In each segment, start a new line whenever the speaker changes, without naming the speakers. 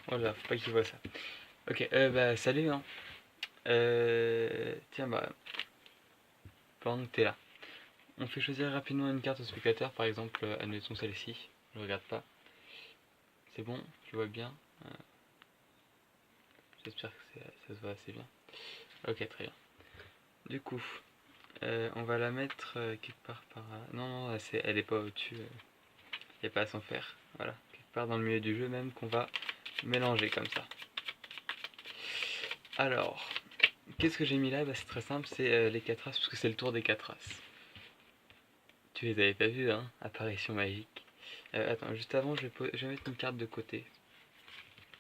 Voilà, faut pas qu'il voit ça. Ok, bah salut hein. Tiens, bah, pendant que t'es là, on fait choisir rapidement une carte au spectateur, par exemple, admettons celle-ci. Je regarde pas. C'est bon, tu vois bien. Euh, J'espère que ça se voit assez bien. Ok, très bien. Du coup, on va la mettre quelque part par là. Non, non, elle est pas au-dessus. Y a pas à s'en faire. Voilà, quelque part dans le milieu du jeu même qu'on va mélanger comme ça. Alors, qu'est-ce que j'ai mis là? Bah, c'est très simple, c'est les 4 as, parce que c'est le tour des 4 as. Tu les avais pas vus, hein? Apparition magique. Attends, juste avant, je vais mettre une carte de côté.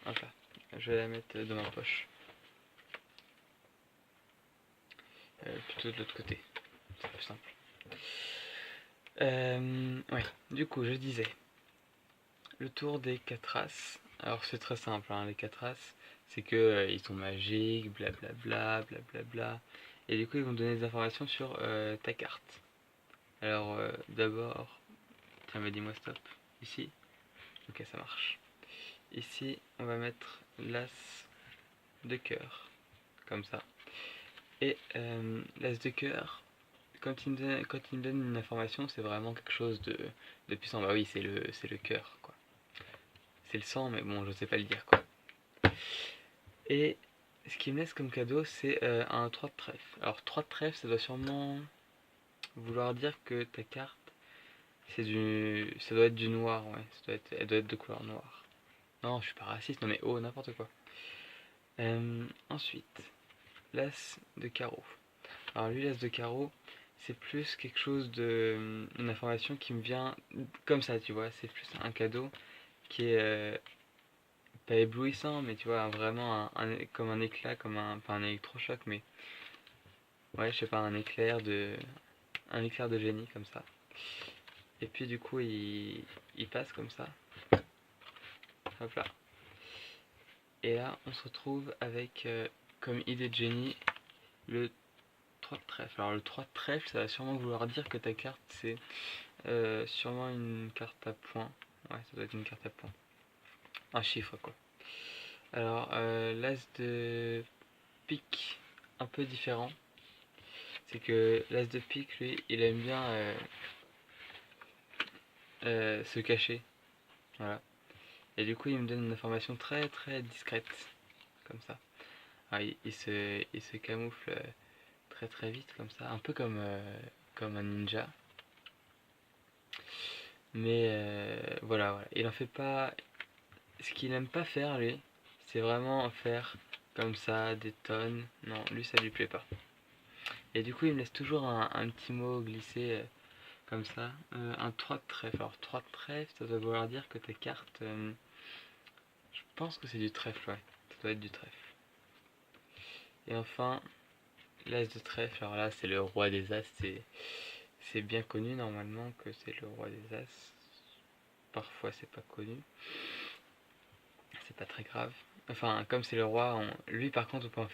Hop là. Je vais la mettre dans ma poche. Plutôt de l'autre côté. C'est plus simple. Ouais, du coup, je disais. Le tour des 4 as. Alors, c'est très simple, hein, les 4 as. C'est que ils sont magiques, blablabla, blablabla. Et du coup, ils vont donner des informations sur ta carte. Alors, d'abord. Tiens, mais dis-moi stop. Ici. Ok, ça marche. Ici, on va mettre l'as de cœur, comme ça. Et l'as de cœur, quand il me donne une information, c'est vraiment quelque chose de puissant. Bah oui, c'est le cœur, quoi. C'est le sang, mais bon, je sais pas le dire, quoi. Et ce qu'il me laisse comme cadeau, c'est un 3 de trèfle. Alors, 3 de trèfle, ça doit sûrement vouloir dire que ta carte, ça doit être du noir, ouais. Elle doit être de couleur noire. Non, je suis pas raciste, non mais oh, n'importe quoi. Ensuite, l'as de carreau. Alors lui, l'as de carreau, c'est plus quelque chose de... une information qui me vient comme ça, tu vois. C'est plus un cadeau qui est pas éblouissant, mais tu vois, vraiment comme un éclat, pas un électrochoc, mais ouais, je sais pas, un éclair de génie comme ça. Et puis du coup, il passe comme ça, hop là. Et là, on se retrouve avec, comme idée de génie, le 3 de trèfle. Alors le 3 de trèfle, ça va sûrement vouloir dire que ta carte, c'est sûrement une carte à points. Ouais, ça doit être une carte à points. Un chiffre, quoi. Alors, l'as de pique, un peu différent. C'est que l'as de pique, lui, il aime bien se cacher. Voilà. Et du coup, il me donne une information très très discrète. Comme ça. Alors, il se camoufle très très vite, comme ça. Un peu comme un ninja. Mais voilà, voilà. Il en fait pas. Ce qu'il aime pas faire, lui, c'est vraiment faire comme ça, des tonnes. Non, lui, ça lui plaît pas. Et du coup, il me laisse toujours un petit mot glissé comme ça. Un 3 de trèfle. Alors, 3 de trèfle, ça doit vouloir dire que tes cartes. Je pense que c'est du trèfle, ouais. Ça doit être du trèfle. Et enfin, l'as de trèfle. Alors là, c'est le roi des as. C'est bien connu normalement que c'est le roi des as. Parfois, c'est pas connu. C'est pas très grave. Enfin, comme c'est le roi, lui par contre, on peut en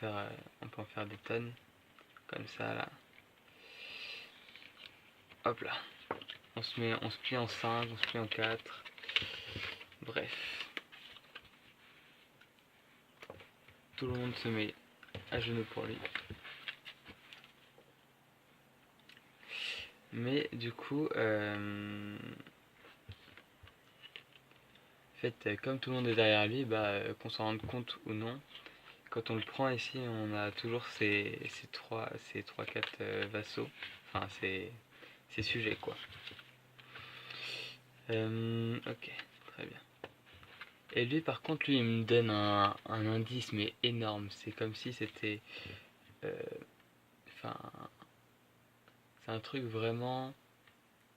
faire des tonnes. Comme ça, là. Hop là. On se plie en 5, on se plie en 4. Bref. Tout le monde se met à genoux pour lui. Mais du coup, en fait, comme tout le monde est derrière lui, bah, qu'on s'en rende compte ou non, quand on le prend ici, on a toujours ces 3-4 vassaux. Enfin, ces sujets, quoi. Ok, très bien. Et lui, par contre, lui, il me donne un indice, mais énorme. C'est comme si c'était... euh, Enfin, c'est un truc vraiment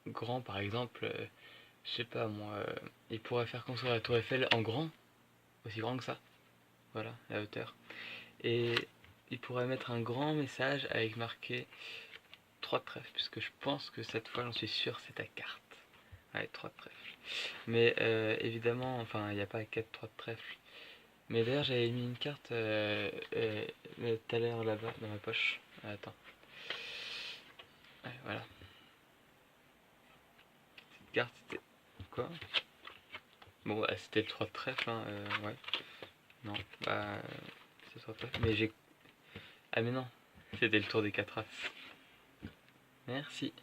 grand, par exemple. Je sais pas, moi, il pourrait faire construire la tour Eiffel en grand, aussi grand que ça. Voilà, la hauteur. Et il pourrait mettre un grand message avec marqué 3 de trèfle, puisque je pense que cette fois, j'en suis sûr, c'est ta carte. Ouais, 3 de trèfle. Mais évidemment, enfin, il n'y a pas 4 3 de trèfle. Mais d'ailleurs, j'avais mis une carte tout à l'heure là-bas, dans ma poche. Attends. Ouais, voilà. Cette carte, c'était quoi? Bon, bah, c'était le 3 de trèfle, hein, ouais. Non, bah, ce sera pas. Mais j'ai. Ah, mais non, c'était le tour des 4 As. Merci.